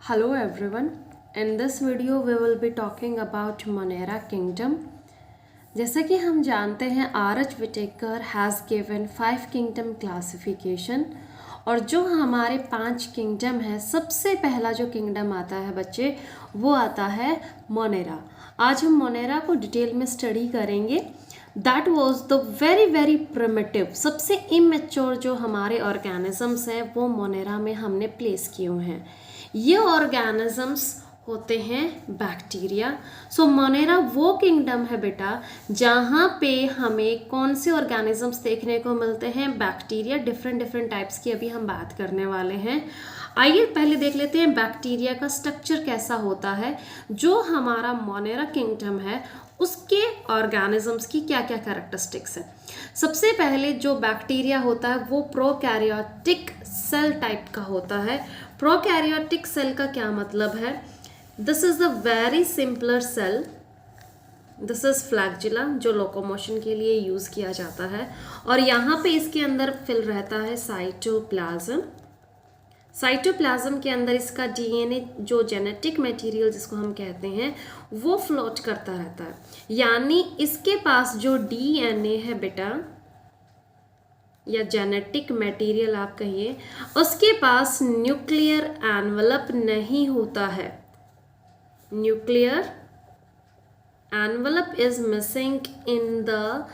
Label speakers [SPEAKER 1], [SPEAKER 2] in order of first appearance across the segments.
[SPEAKER 1] Hello everyone. In this video we will be talking about Monera Kingdom. जैसा कि हम जानते हैं R H. Whittaker has given 5 kingdom classification और जो हमारे 5 किंगडम है सबसे पहला जो किंगडम आता है बच्चे वो आता है मोनेरा। आज हम मोनेरा को डिटेल में स्टडी करेंगे। That was the very primitive सबसे इमेच्योर जो हमारे ऑर्गेनिजम्स हैं वो मोनेरा में हमने प्लेस किए हुए हैं। ये ऑर्गेनिजम्स होते हैं बैक्टीरिया। सो मोनेरा वो किंगडम है बेटा जहाँ पे हमें कौन से ऑर्गेनिजम्स देखने को मिलते हैं, बैक्टीरिया। डिफरेंट टाइप्स की अभी हम बात करने वाले हैं। आइए पहले देख लेते हैं बैक्टीरिया का स्ट्रक्चर कैसा होता है। जो हमारा मोनेरा किंगडम है उसके ऑर्गेनिजम्स की क्या क्या कैरेक्टरिस्टिक्स हैं। सबसे पहले जो बैक्टीरिया होता है वो प्रोकैरियोटिक सेल टाइप का होता है। प्रोकैरियोटिक सेल का क्या मतलब है? This is a very simpler cell. This is flagella जो लोकोमोशन के लिए यूज किया जाता है और यहाँ पे इसके अंदर फिल रहता है साइटोप्लाज्म। साइटोप्लाज्म के अंदर इसका डीएनए जो जेनेटिक मटेरियल जिसको हम कहते हैं वो फ्लोट करता रहता है। यानी इसके पास जो डीएनए है बेटा या जेनेटिक मटेरियल आप कहिए, उसके पास न्यूक्लियर एनवलप नहीं होता है। Nuclear envelope is missing in the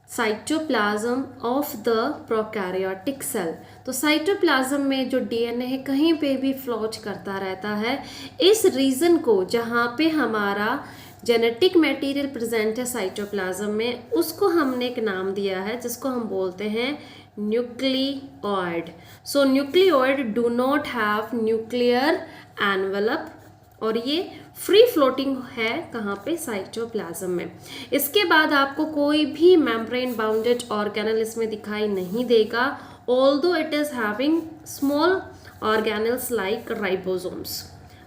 [SPEAKER 1] cytoplasm of the prokaryotic cell. तो साइटोप्लाज्म में जो डीएनए है कहीं पे भी फ्लोट करता रहता है। इस रीजन को जहाँ पे हमारा जेनेटिक मटेरियल प्रेजेंट है साइटोप्लाज्म में उसको हमने एक नाम दिया है जिसको हम बोलते हैं nucleoid. So nucleoid do not have nuclear envelope और ये फ्री फ्लोटिंग है कहाँ पे, साइटोप्लाज्म में। इसके बाद आपको कोई भी मेम्ब्रेन बाउंडेड ऑर्गेनल इसमें दिखाई नहीं देगा, although it is having small organelles like ribosomes.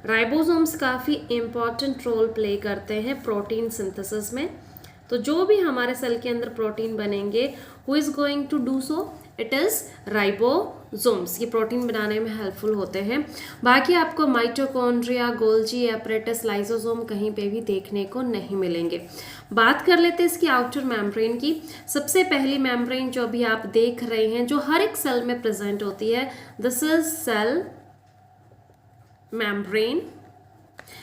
[SPEAKER 1] Ribosomes काफ़ी इम्पॉर्टेंट रोल प्ले करते हैं प्रोटीन सिंथेसिस में। तो जो भी हमारे सेल के अंदर प्रोटीन बनेंगे who is going to do so, it is ribosomes. ये प्रोटीन बनाने में हेल्पफुल होते हैं। बाकी आपको माइटोकॉन्ड्रिया, गोल्जी एपरेटस, लाइसोसोम कहीं पे भी देखने को नहीं मिलेंगे। बात कर लेते हैं इसकी आउटर मेम्ब्रेन की। सबसे पहली मेम्ब्रेन जो अभी आप देख रहे हैं जो हर एक सेल में प्रेजेंट होती है, this is cell membrane.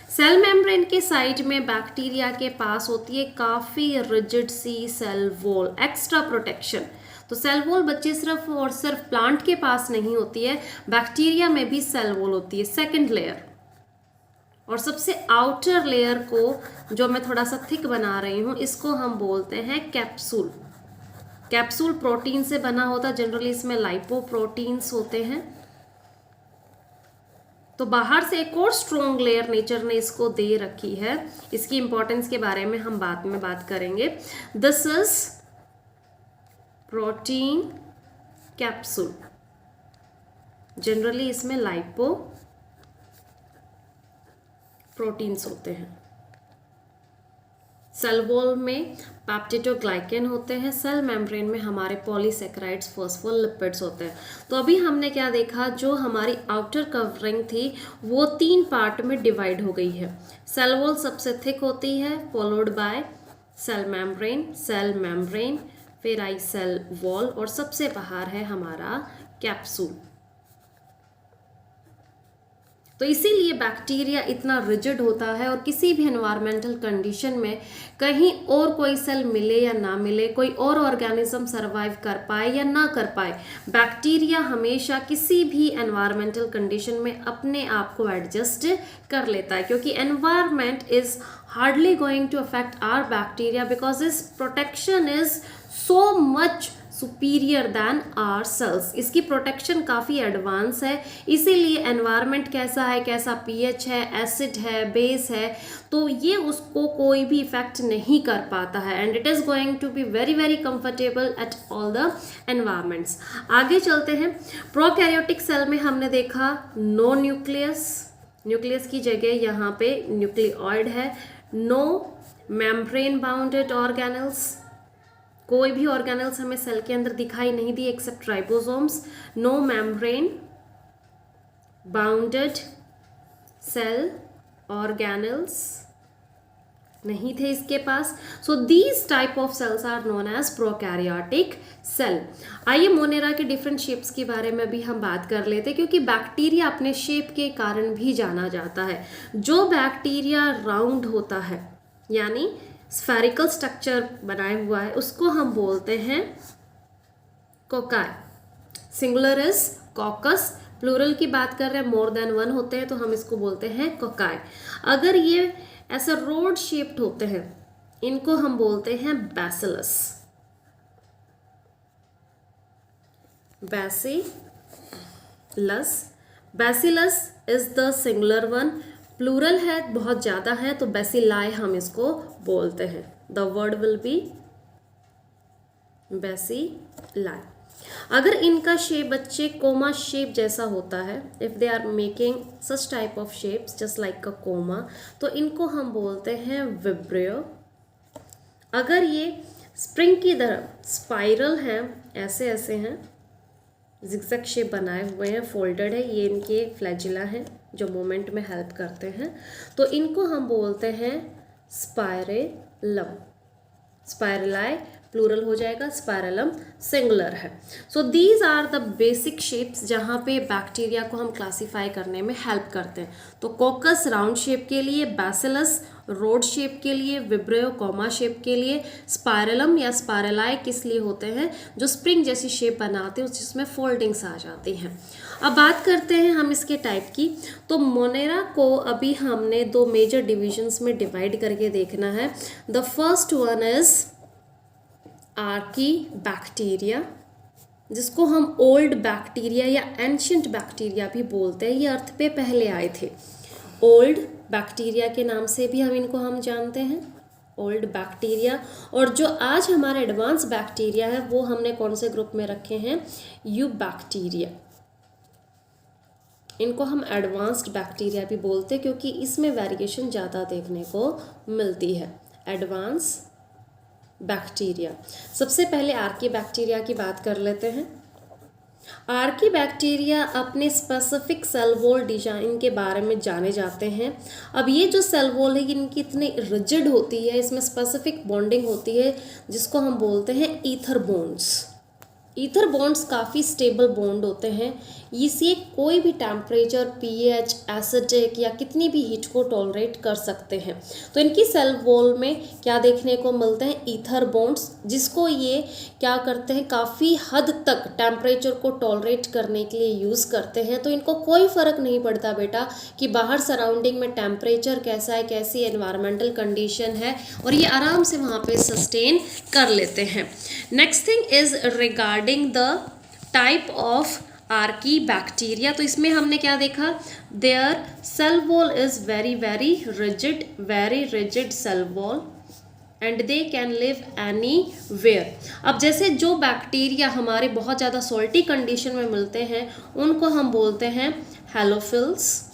[SPEAKER 1] Cell membrane के साइड में बैक्टीरिया के पास होती है काफ़ी रिजिड सी सेल वॉल, एक्स्ट्रा प्रोटेक्शन। तो सेल वॉल बच्चे सिर्फ और सिर्फ प्लांट के पास नहीं होती है, बैक्टीरिया में भी सेल वॉल होती है, सेकंड लेयर। और सबसे आउटर लेयर को जो मैं थोड़ा सा थिक बना रही हूँ इसको हम बोलते हैं कैप्सूल। कैप्सूल प्रोटीन से बना होता है, जनरली इसमें लाइपोप्रोटीन्स होते हैं। तो बाहर से एक और स्ट्रॉन्ग लेयर नेचर ने इसको दे रखी है। इसकी इंपॉर्टेंस के बारे में हम बाद में बात करेंगे। This is protein capsule. Generally इसमें लाइपो प्रोटीन्स होते हैं। सेल वॉल में पेप्टिडोग्लाइकेन होते हैं। सेल मेम्ब्रेन में हमारे पॉलीसेकेराइड्स, फॉस्फोलिपिड्स होते हैं। तो अभी हमने क्या देखा, जो हमारी आउटर कवरिंग थी वो 3 पार्ट में डिवाइड हो गई है। सेल वॉल सबसे थिक होती है, फॉलोड बाय सेल मेम्ब्रेन, फिर आई सेल वॉल और सबसे बाहर है हमारा कैप्सूल। तो इसीलिए बैक्टीरिया इतना रिजिड होता है और किसी भी एनवायरमेंटल कंडीशन में कहीं और कोई सेल मिले या ना मिले, कोई और ऑर्गेनिज्म सरवाइव कर पाए या ना कर पाए, बैक्टीरिया हमेशा किसी भी एनवायरमेंटल कंडीशन में अपने आप को एडजस्ट कर लेता है, क्योंकि environment is hardly going to affect our bacteria because इस protection is so much superior than our cells. इसकी प्रोटेक्शन काफ़ी एडवांस है, इसीलिए एनवायरनमेंट कैसा है, कैसा पीएच है, एसिड है, बेस है, तो ये उसको कोई भी इफेक्ट नहीं कर पाता है and it is going to be very comfortable at all the environments. आगे चलते हैं। प्रोकैरियोटिक सेल में हमने देखा नो न्यूक्लियस, न्यूक्लियस की जगह यहाँ पे न्यूक्लियोइड है। नो मेम्ब्रेन बाउंडेड ऑर्गेनल्स, कोई भी ऑर्गेनल्स हमें सेल के अंदर दिखाई नहीं दी except ribosomes. No membrane bounded cell, organelles नहीं थे इसके पास। So these type of cells are known as prokaryotic cell. आइए मोनेरा के डिफरेंट शेप्स के बारे में भी हम बात कर लेते हैं, क्योंकि बैक्टीरिया अपने शेप के कारण भी जाना जाता है। जो बैक्टीरिया राउंड होता है यानी स्फेरिकल स्ट्रक्चर बनाए हुआ है, उसको हम बोलते हैं cocci. Singular is coccus, plural की बात कर रहे हैं, मोर देन वन होते हैं तो हम इसको बोलते हैं कोकाई। अगर ये ऐसा रोड शेप्ड होते हैं, इनको हम बोलते हैं bacillus. Bacillus is the singular one. Plural है, बहुत ज्यादा है, तो बैसिलाई हम इसको बोलते हैं। The word will be bacilli. अगर इनका शेप बच्चे कोमा शेप जैसा होता है, if they are making such type of shapes just like a comma, तो इनको हम बोलते हैं विब्रियो। अगर ये स्प्रिंग की तरह स्पाइरल हैं, ऐसे ऐसे हैं, जिगजैग शेप बनाए हुए हैं, फोल्डेड है, ये इनके फ्लैजिला हैं जो मूवमेंट में हेल्प करते हैं, तो इनको हम बोलते हैं स्पाइरेलम। स्पाइरलाई प्लूरल हो जाएगा, स्पाइरलम सिंगुलर है। So these are the basic shapes जहाँ पे बैक्टीरिया को हम क्लासीफाई करने में हेल्प करते हैं। तो कोकस राउंड शेप के लिए, बैसिलस रोड शेप के लिए, विब्रियो कोमा शेप के लिए, स्पाइरलम या स्पाइरलाई किस लिए होते हैं, जो स्प्रिंग जैसी शेप बनाते हैं जिसमें फोल्डिंग्स आ जाती हैं। अब बात करते हैं हम इसके टाइप की। तो मोनेरा को अभी हमने दो मेजर डिविजन्स में डिवाइड करके देखना है। The first one is Archie bacteria, जिसको हम ओल्ड बैक्टीरिया या एंशियंट बैक्टीरिया भी बोलते हैं। ये अर्थ पे पहले आए थे। ओल्ड बैक्टीरिया के नाम से भी हम जानते हैं, ओल्ड बैक्टीरिया। और जो आज हमारे एडवांस बैक्टीरिया है वो हमने कौन से ग्रुप में रखे हैं, यू बैक्टीरिया। इनको हम एडवांस्ड बैक्टीरिया भी बोलते हैं क्योंकि इसमें वेरिएशन ज़्यादा देखने को मिलती है। Advance bacteria. सबसे पहले आर्की बैक्टीरिया की बात कर लेते हैं। आर्की बैक्टीरिया अपने स्पेसिफिक सेल वॉल डिजाइन के बारे में जाने जाते हैं। अब ये जो सेल वॉल है इनकी इतनी रिजिड होती है, इसमें स्पेसिफिक बॉन्डिंग होती है जिसको हम बोलते हैं ईथर बॉन्ड्स। ईथर बॉन्ड्स काफ़ी स्टेबल बॉन्ड होते हैं। इसे कोई भी टेम्परेचर, पीएच, एसिडिक या कितनी भी हीट को टॉलरेट कर सकते हैं। तो इनकी सेल वॉल में क्या देखने को मिलते हैं, ईथर बॉन्ड्स, जिसको ये क्या करते हैं, काफ़ी हद तक टेम्परेचर को टॉलरेट करने के लिए यूज़ करते हैं। तो इनको कोई फ़र्क नहीं पड़ता बेटा कि बाहर सराउंडिंग में टेम्परेचर कैसा है, कैसी एनवायरमेंटल कंडीशन है, और ये आराम से वहाँ पे सस्टेन कर लेते हैं। Next thing is regarding the type of archaebacteria. तो इसमें हमने क्या देखा, their cell wall is very rigid cell wall and they can live anywhere. अब जैसे जो बैक्टीरिया हमारे बहुत ज़्यादा सॉल्टी कंडीशन में मिलते हैं उनको हम बोलते हैं हैलोफिल्स।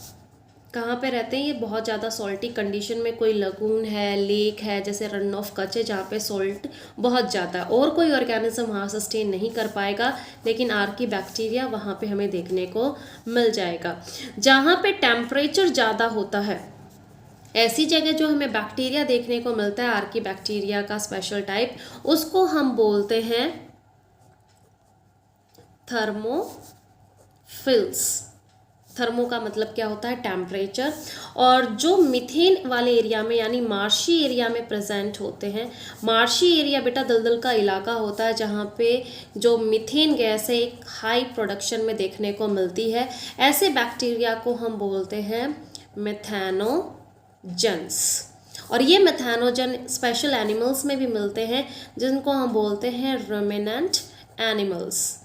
[SPEAKER 1] कहाँ पे रहते हैं ये, बहुत ज़्यादा सॉल्टी कंडीशन में, कोई लगून है, लेक है, जैसे रन ऑफ कच है जहाँ पे सॉल्ट बहुत ज़्यादा, और कोई ऑर्गेनिज्म वहाँ सस्टेन नहीं कर पाएगा, लेकिन आर्की बैक्टीरिया वहाँ पे हमें देखने को मिल जाएगा। जहाँ पे टेम्परेचर ज़्यादा होता है ऐसी जगह जो हमें बैक्टीरिया देखने को मिलता है, आर्की बैक्टीरिया का स्पेशल टाइप, उसको हम बोलते हैं थर्मोफिल्स। थर्मो का मतलब क्या होता है, टेम्परेचर। और जो मीथेन वाले एरिया में यानी मार्शी एरिया में प्रेजेंट होते हैं, मार्शी एरिया बेटा दलदल का इलाका होता है जहाँ पे जो मीथेन गैस है एक हाई प्रोडक्शन में देखने को मिलती है। ऐसे बैक्टीरिया को हम बोलते हैं मेथैनोजन्स। और ये मेथैनोजन स्पेशल एनिमल्स में भी मिलते हैं जिनको हम बोलते हैं रुमिनेंट एनिमल्स।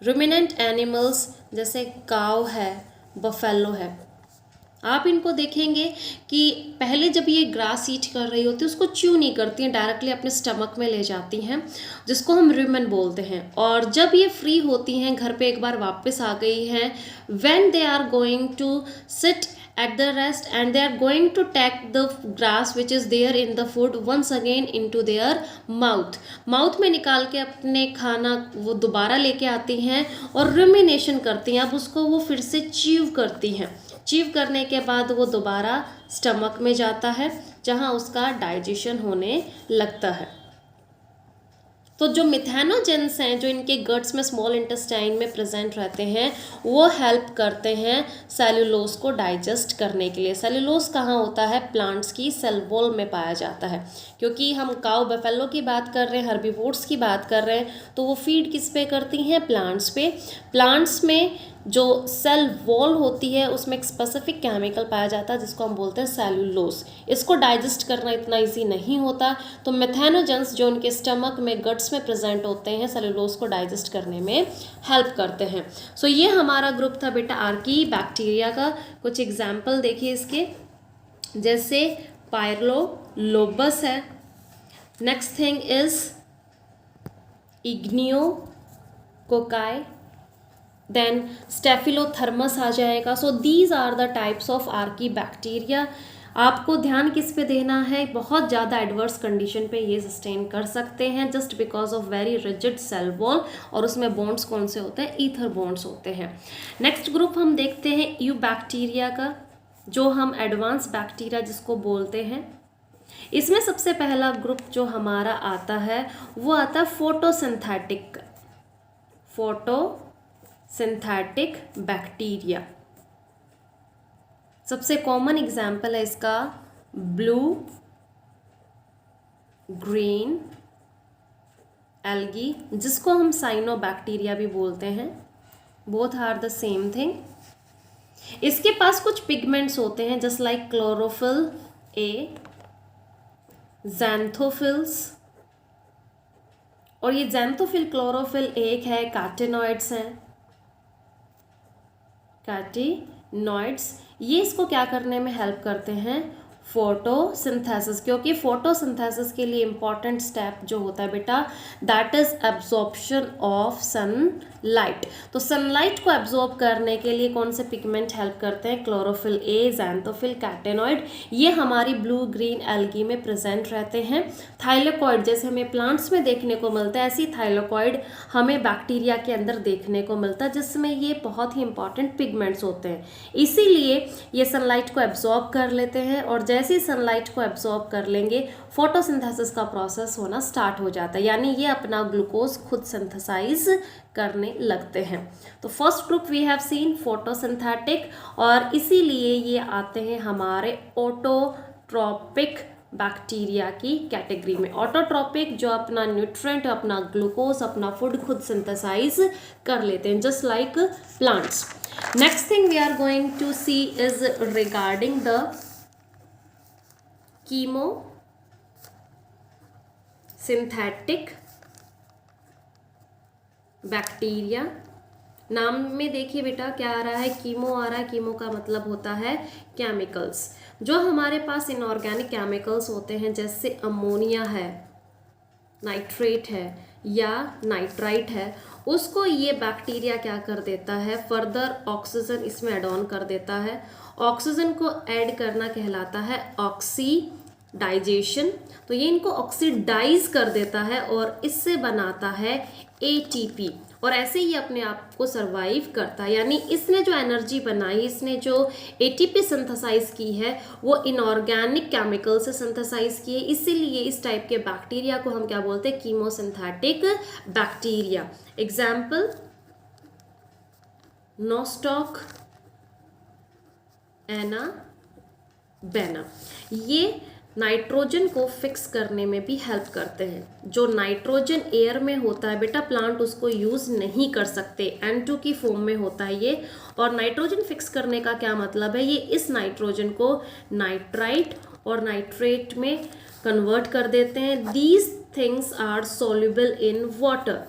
[SPEAKER 1] रुमिनेंट एनिमल्स जैसे काऊ है, बफेलो है। आप इनको देखेंगे कि पहले जब ये ग्रास ईट कर रही होती है उसको च्यू नहीं करती हैं, डायरेक्टली अपने स्टमक में ले जाती हैं, जिसको हम रुमेन बोलते हैं। और जब ये फ्री होती हैं, घर पे एक बार वापस आ गई हैं, when they are going to sit at the rest and they are going to take the grass which is there in the food once again into their mouth में निकाल के अपने खाना वो दोबारा लेके आती हैं और रुमिनेशन करती हैं। अब उसको वो फिर से च्यू करती हैं। च्यू करने के बाद वो दोबारा स्टमक में जाता है जहाँ उसका डाइजेशन होने लगता है। तो जो मिथेनोजेंस हैं जो इनके गट्स में स्मॉल इंटेस्टाइन में प्रेजेंट रहते हैं वो हेल्प करते हैं सेलुलोज को डाइजेस्ट करने के लिए। सेलुलोज कहाँ होता है? प्लांट्स की सेल वॉल में पाया जाता है। क्योंकि हम काऊ बफेलो की बात कर रहे हैं, हर्बीवोर्स की बात कर रहे हैं, तो वो फीड किस पे करती हैं? प्लांट्स पे। प्लांट्स में जो सेल वॉल होती है उसमें एक स्पेसिफिक केमिकल पाया जाता है जिसको हम बोलते हैं सेलुलोज। इसको डाइजेस्ट करना इतना इजी नहीं होता, तो मेथेनोजेंस जो उनके स्टमक में गट्स में प्रेजेंट होते हैं सेलुलोज को डाइजेस्ट करने में हेल्प करते हैं। सो ये हमारा ग्रुप था बेटा आर्की बैक्टीरिया का। कुछ एग्जाम्पल देखिए इसके, जैसे पायरोलोबस है, next thing is ignicocci, then Staphylothermus आ जाएगा। So these are the types of archaebacteria. आपको ध्यान किस पे देना है? बहुत ज़्यादा एडवर्स कंडीशन पे ये सस्टेन कर सकते हैं just because of very rigid cell wall, और उसमें बॉन्ड्स कौन से होते हैं? ईथर बॉन्ड्स होते हैं। नेक्स्ट ग्रुप हम देखते हैं यू बैक्टीरिया का, जो हम एडवांस बैक्टीरिया जिसको बोलते हैं। इसमें सबसे पहला ग्रुप जो हमारा आता है वो आता है फोटोसिंथेटिक बैक्टीरिया। सबसे कॉमन एग्जाम्पल है इसका ब्लू ग्रीन एल्गी, जिसको हम साइनोबैक्टीरिया भी बोलते हैं। Both are the same thing. इसके पास कुछ पिगमेंट्स होते हैं just like chlorophyll A, xanthophylls, और ये ज़ैंथोफिल क्लोरोफिल एक है, कैटेनॉइड्स हैं, कैटेनॉइड्स। ये इसको क्या करने में हेल्प करते हैं? फोटोसिंथेसिस। क्योंकि फोटोसिंथेसिस के लिए इंपॉर्टेंट स्टेप जो होता है बेटा that is absorption of sunlight. तो सनलाइट को एब्जॉर्ब करने के लिए कौन से पिगमेंट हेल्प करते हैं? Chlorophyll A, xanthophyll, कैटेनॉइड। ये हमारी ब्लू ग्रीन एल्गी में प्रेजेंट रहते हैं। थाइलेकॉइड जैसे हमें प्लांट्स में देखने को मिलता है, ऐसी थाइलेकॉइड हमें बैक्टीरिया के अंदर देखने को मिलता है, जिसमें ये बहुत ही इंपॉर्टेंट पिगमेंट्स होते हैं। इसीलिए ये सनलाइट को एब्जॉर्ब कर लेते हैं, और जैसे ही सनलाइट को एब्जॉर्ब कर लेंगे फोटोसिंथेसिस का प्रोसेस होना स्टार्ट हो जाता है, यानी ये अपना ग्लूकोज खुद सिंथेसाइज करने लगते हैं। तो first group we have seen photosynthetic, और इसीलिए ये आते हैं हमारे ऑटोट्रोपिक बैक्टीरिया की कैटेगरी में। ऑटोट्रोपिक जो अपना न्यूट्रिएंट, अपना ग्लूकोज, अपना फूड खुद सिंथेसाइज कर लेते हैं just like plants. Next thing we are going to see is regarding the chemosynthetic bacteria। नाम में देखिए बेटा क्या आ रहा है? कीमो आ रहा है। कीमो का मतलब होता है केमिकल्स। जो हमारे पास इनऑर्गेनिक केमिकल्स होते हैं जैसे अमोनिया है, नाइट्रेट है या नाइट्राइट है, उसको ये बैक्टीरिया क्या कर देता है? फर्दर ऑक्सीजन इसमें ऐड ऑन कर देता है। ऑक्सीजन को ऐड करना कहलाता है ऑक्सीडाइजेशन। तो ये इनको ऑक्सीडाइज कर देता है और इससे बनाता है एटीपी, और ऐसे ही अपने आप को सरवाइव करता है। यानी इसने जो एनर्जी बनाई, इसने जो एटीपी सिंथेसाइज की है वो इनऑर्गेनिक केमिकल से सिंथेसाइज की है। इसीलिए इस टाइप के बैक्टीरिया को हम क्या बोलते हैं? Chemosynthetic bacteria. Example Nostoc anabaena. ये नाइट्रोजन को फिक्स करने में भी हेल्प करते हैं। जो नाइट्रोजन एयर में होता है बेटा प्लांट उसको यूज़ नहीं कर सकते, N2 की फॉर्म में होता है ये। और नाइट्रोजन फिक्स करने का क्या मतलब है? ये इस नाइट्रोजन को नाइट्राइट और नाइट्रेट में कन्वर्ट कर देते हैं। These things are soluble in water,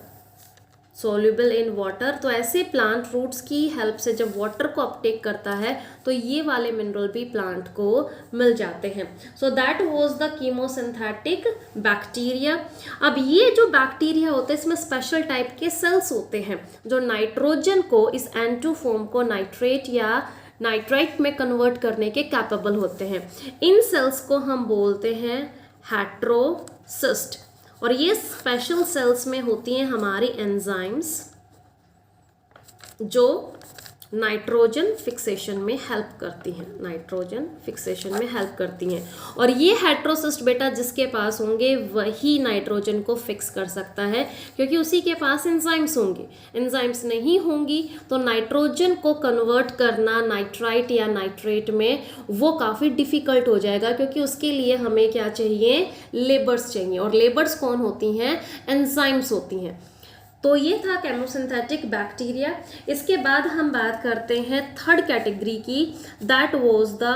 [SPEAKER 1] soluble in water. तो ऐसे प्लांट रूट्स की हेल्प से जब वाटर को अपटेक करता है तो ये वाले मिनरल भी प्लांट को मिल जाते हैं। So that was the chemosynthetic bacteria. अब ये जो बैक्टीरिया होते हैं इसमें स्पेशल टाइप के सेल्स होते हैं जो नाइट्रोजन को, इस N2 फॉर्म को नाइट्रेट या नाइट्राइट में कन्वर्ट करने के कैपेबल होते हैं। इन सेल्स को हम बोलते हैं हेटेरोसिस्ट, और ये स्पेशल सेल्स में होती हैं हमारी एंजाइम्स जो नाइट्रोजन फिक्सेशन में हेल्प करती हैं, नाइट्रोजन फिक्सेशन में हेल्प करती हैं। और ये हेट्रोसिस्ट बेटा जिसके पास होंगे वही नाइट्रोजन को फिक्स कर सकता है, क्योंकि उसी के पास एंजाइम्स होंगे। एंजाइम्स नहीं होंगी तो नाइट्रोजन को कन्वर्ट करना नाइट्राइट या नाइट्रेट में वो काफ़ी डिफ़िकल्ट हो जाएगा, क्योंकि उसके लिए हमें क्या चाहिए, लेबर्स चाहिए। और लेबर्स कौन होती हैं, एंजाइम्स होती हैं। तो ये था केमोसिंथेटिक बैक्टीरिया। इसके बाद हम बात करते हैं थर्ड कैटेगरी की, that was the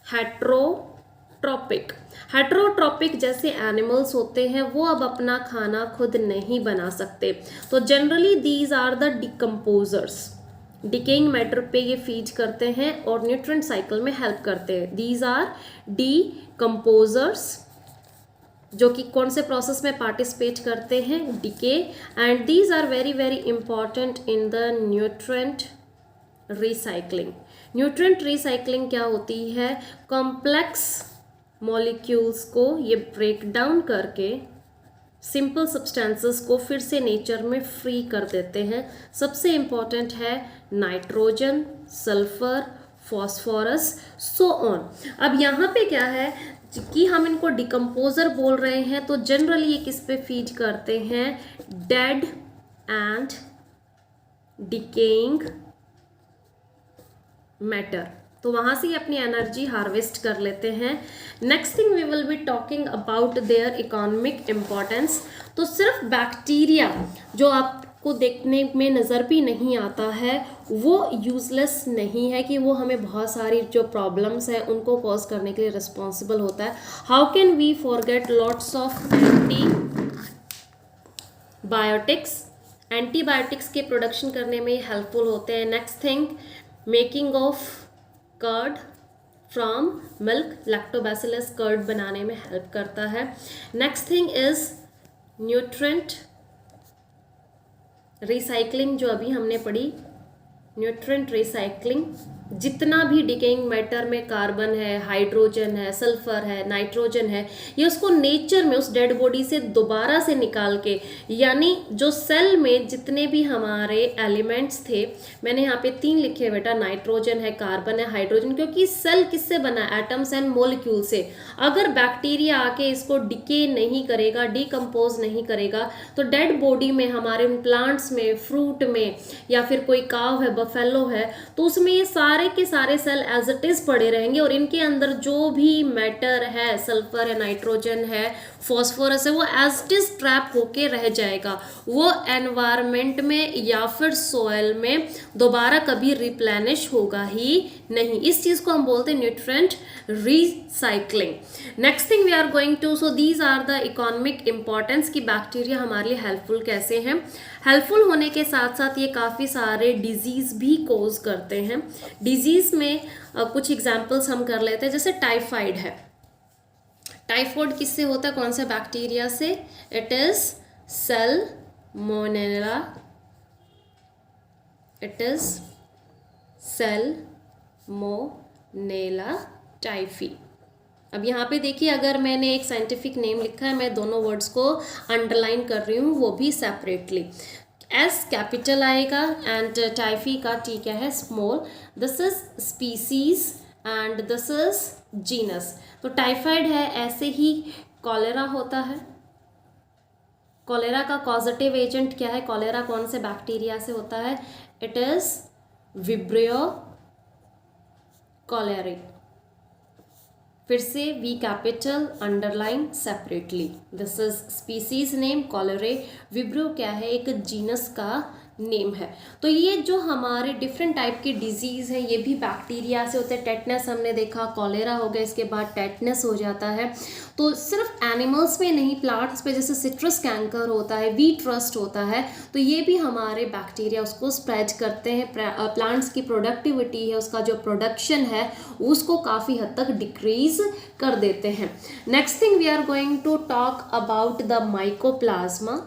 [SPEAKER 1] heterotrophic. Heterotrophic जैसे एनिमल्स होते हैं वो अब अपना खाना खुद नहीं बना सकते, तो generally these are the decomposers. Decaying matter पे ये फीड करते हैं और न्यूट्रिएंट साइकिल में हेल्प करते हैं। दीज आर डिकम्पोजर्स, जो कि कौन से प्रोसेस में पार्टिसिपेट करते हैं, decay. And these are very very important in the nutrient recycling. Nutrient recycling क्या होती है, कॉम्प्लेक्स मॉलिक्यूल्स को ये ब्रेक डाउन करके सिंपल सब्सटेंसेस को फिर से नेचर में फ्री कर देते हैं। सबसे इम्पॉर्टेंट है nitrogen, sulphur, phosphorus, so on. अब यहाँ पे क्या है कि हम इनको डिकम्पोजर बोल रहे हैं, तो जनरली ये किस पे फीड करते हैं, डेड एंड डिकेइंग मैटर। तो वहाँ से ये अपनी एनर्जी हार्वेस्ट कर लेते हैं। Next thing we will be talking about their economic importance. तो सिर्फ बैक्टीरिया जो आपको देखने में नज़र भी नहीं आता है वो यूजलेस नहीं है, कि वो हमें बहुत सारी जो प्रॉब्लम्स है उनको कॉज करने के लिए रिस्पॉन्सिबल होता है। How can we forget lots of antibiotics. Antibiotics के प्रोडक्शन करने में हेल्पफुल होते हैं। Next thing, making of curd from milk, lactobacillus curd बनाने में हेल्प करता है। Next thing is nutrient recycling, जो अभी हमने पढ़ी। न्यूट्रिएंट रिसाइकलिंग, जितना भी डिकेइंग मैटर में कार्बन है, हाइड्रोजन है, सल्फर है, नाइट्रोजन है, ये उसको नेचर में उस डेड बॉडी से दोबारा से निकाल के, यानी जो सेल में जितने भी हमारे एलिमेंट्स थे, मैंने यहाँ पे 3 लिखे हैं बेटा, नाइट्रोजन है, कार्बन है, हाइड्रोजन, क्योंकि सेल किससे बना है, एटम्स एंड मोलिक्यूल से। अगर बैक्टीरिया आके इसको डिके नहीं करेगा, डिकम्पोज नहीं करेगा, तो डेड बॉडी में हमारे प्लांट्स में, फ्रूट में, या फिर कोई काव है, बफेलो है, तो उसमें ये सारे के सारे सेल एज इट इज पड़े रहेंगे और इनके अंदर जो भी मैटर है, सल्फर है, नाइट्रोजन है, फॉस्फोरस है, वो एज इट इज ट्रैप होके रह जाएगा। वो एनवायरमेंट में या फिर सॉइल में दोबारा कभी रिप्लेनिश होगा ही नहीं। इस चीज को हम बोलते हैं nutrient recycling. Next thing we are going to, so these are the economic importance की बैक्टीरिया हमारे लिए हेल्पफुल कैसे हैं। हेल्पफुल होने के साथ साथ ये काफ़ी सारे डिजीज़ भी कोज करते हैं। डिजीज़ में कुछ एग्जांपल्स हम कर लेते हैं, जैसे टाइफाइड है। टाइफाइड किससे होता है, कौन से बैक्टीरिया से, it is Salmonella, it is Salmonella typhi. अब यहाँ पे देखिए, अगर मैंने एक साइंटिफिक नेम लिखा है, मैं दोनों वर्ड्स को अंडरलाइन कर रही हूँ, वो भी सेपरेटली। एस कैपिटल आएगा एंड टाइफी का टी क्या है, small. This is species and this is genus. तो टाइफाइड है, ऐसे ही कॉलेरा होता है। कॉलेरा का कॉजेटिव एजेंट क्या है, कॉलेरा कौन से बैक्टीरिया से होता है, इट इज विब्रियो कॉलेरिक। फिर से V capital underline separately. This is species name cholerae. Vibrio क्या है, एक जीनस का नेम है। तो ये जो हमारे डिफरेंट टाइप की डिजीज़ है ये भी बैक्टीरिया से होते हैं। टेटनस हमने देखा, कॉलेरा हो गया, इसके बाद टेटनस हो जाता है। तो सिर्फ एनिमल्स में नहीं, प्लांट्स पे जैसे सिट्रस कैंकर होता है, वीट रस्ट होता है, तो ये भी हमारे बैक्टीरिया उसको स्प्रेड करते हैं। प्लांट्स की प्रोडक्टिविटी है, उसका जो प्रोडक्शन है उसको काफ़ी हद तक डिक्रीज कर देते हैं। Next thing we are going to talk about the mycoplasma.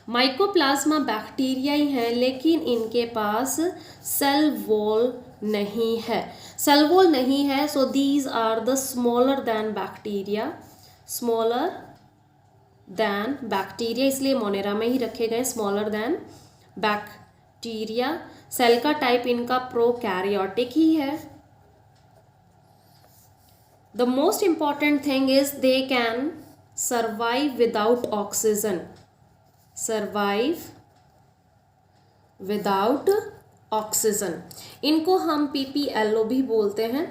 [SPEAKER 1] Mycoplasma bacteria ही हैं, लेकिन इनके पास सेल वॉल नहीं है। सेल वॉल नहीं है, so these are the smaller than bacteria, smaller than bacteria, इसलिए मोनेरा में ही रखे गए, smaller than bacteria. Bacteria, cell का टाइप इनका प्रोकैरियोटिक ही है। The most important thing is they can survive without oxygen, survive without oxygen. इनको हम PPLO भी बोलते हैं,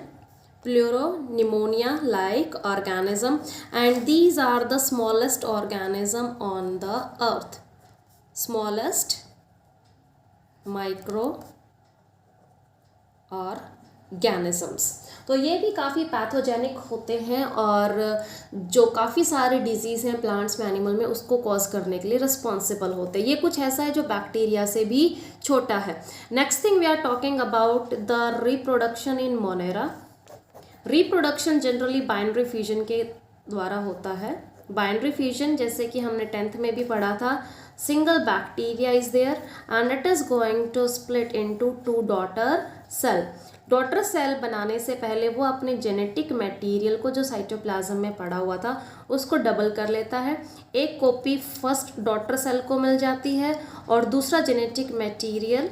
[SPEAKER 1] pleuropneumonia like organism, and these are the smallest organism on the earth, smallest microorganisms. तो ये भी काफ़ी पैथोजेनिक होते हैं और जो काफ़ी सारे डिजीज़ हैं प्लांट्स में, एनिमल में, उसको कॉज करने के लिए रिस्पॉन्सिबल होते हैं। ये कुछ ऐसा है जो बैक्टीरिया से भी छोटा है। Next thing we are talking about the reproduction in monera. Reproduction generally binary fusion के द्वारा होता है। बाइनरी फ्यूजन जैसे कि हमने 10th में भी पढ़ा था, single bacteria is there and it is going to split into 2 daughter cell. Daughter cell बनाने से पहले वो अपने जेनेटिक मटेरियल को जो साइटोप्लाज्म में पड़ा हुआ था उसको डबल कर लेता है। एक कॉपी फर्स्ट डॉटर सेल को मिल जाती है और दूसरा जेनेटिक मटेरियल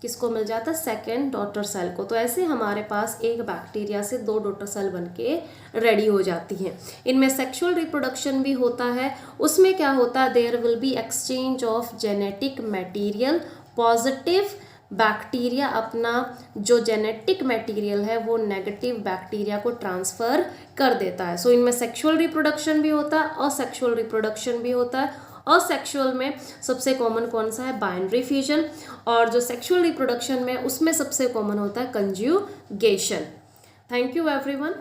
[SPEAKER 1] किसको मिल जाता है, सेकेंड डॉटर सेल को। तो ऐसे हमारे पास एक बैक्टीरिया से 2 डॉटर सेल बनके रेडी हो जाती हैं। इनमें सेक्सुअल रिप्रोडक्शन भी होता है। उसमें क्या होता है, there will be exchange of genetic material. Positive bacteria अपना जो जेनेटिक मटेरियल है वो नेगेटिव बैक्टीरिया को ट्रांसफ़र कर देता है। सो इनमें सेक्सुअल रिप्रोडक्शन भी होता है और सेक्सुअल रिप्रोडक्शन भी होता है। और सेक्सुअल में सबसे कॉमन कौन सा है, बाइनरी फ्यूजन, और जो सेक्सुअल रिप्रोडक्शन में उसमें सबसे कॉमन होता है कंज्यूगेशन। Thank you everyone.